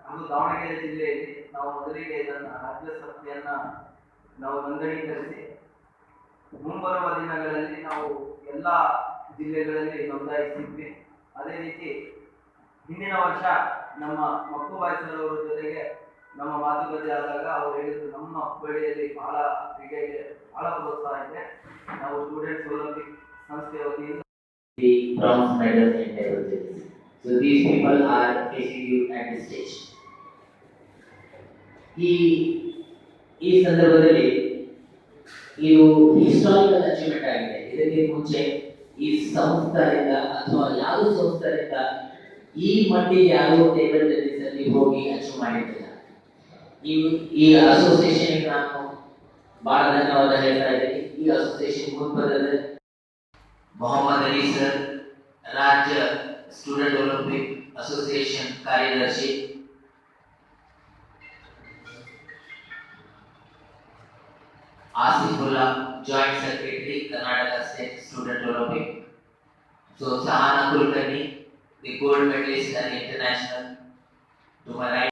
ಅದು ದಾವಣಗೆರೆ ಜಿಲ್ಲೆಯಲ್ಲಿ ನಾವು ಮೊದಲಿಗೆ ಇದನ್ನು ರಾಜ್ಯ ಸಂಸ್ಥೆಯನ್ನ ನಾವು ನೋಂದಣೀಕರಿಸಿ ಮುಂಬರುವ ದಿನಗಳಲ್ಲಿ ನಾವು ಎಲ್ಲ ಜಿಲ್ಲೆಗಳಲ್ಲಿ ನೋಂದಾಯಿಸಿದ್ವಿ. ಅದೇ ರೀತಿ ಹಿಂದಿನ ವರ್ಷ ನಮ್ಮ ಮಕ್ಕುಬಾಯಿ ಸರ್ ಅವರ ಜೊತೆಗೆ ನಮ್ಮ ಮಾತುಕತೆ ಆದಾಗ ಅವರು ಹೇಳಿದ್ರು, ನಮ್ಮ ಹುಬ್ಬಳ್ಳಿಯಲ್ಲಿ ಬಹಳ ಕ್ರೀಡೆಗೆ ಬಹಳ ಪ್ರೋತ್ಸಾಹ ಇದೆ. ನಾವು ಸ್ಟೂಡೆಂಟ್ಸ್ ಒಲಿಂಪಿಕ್ ಸಂಸ್ಥೆ ವತಿಯಿಂದ the bronze medals in table tennis. So these people are facing you at this stage. ಈ ಸಂದರ್ಭದಲ್ಲಿ ಇದು ಹಿಸ್ಟಾರಿಕಲ್ ಅಚೀವ್ಮೆಂಟ್ ಆಗಿದೆ. ಇದಕ್ಕೆ ಮುಂಚೆ ಈ ಸಂಸ್ಥೆಯಿಂದ ಅಥವಾ ಯಾವ ಸಂಸ್ಥೆಯಿಂದ ಈ ಮಟ್ಟಿಗೆ ಯಾರು ಟೇಬಲ್ ಟೆನ್ನಿಸ್ ಅಲ್ಲಿ ಹೋಗಿ ಅಚೀವ್ ಮಾಡಿದ್ದಿಲ್ಲ. ಈ ಅಸೋಸಿಯೇಷನ್ ನಾನು ಬಹಳ ಧನ್ಯವಾದ ಹೇಳ್ತಾ ಇದ್ದೀನಿ. ಈ ಅಸೋಸಿಯೇಷನ್ ಮುಂಬದಲು मोहम्मद अली सर, राज्य स्टूडेंट ओलंपिक एसोसिएशन कार्यदर्शी, Asifulla joint secretary Karnataka state student Olympic, so Sahana Kulkarni, the gold medalist and international, to my right.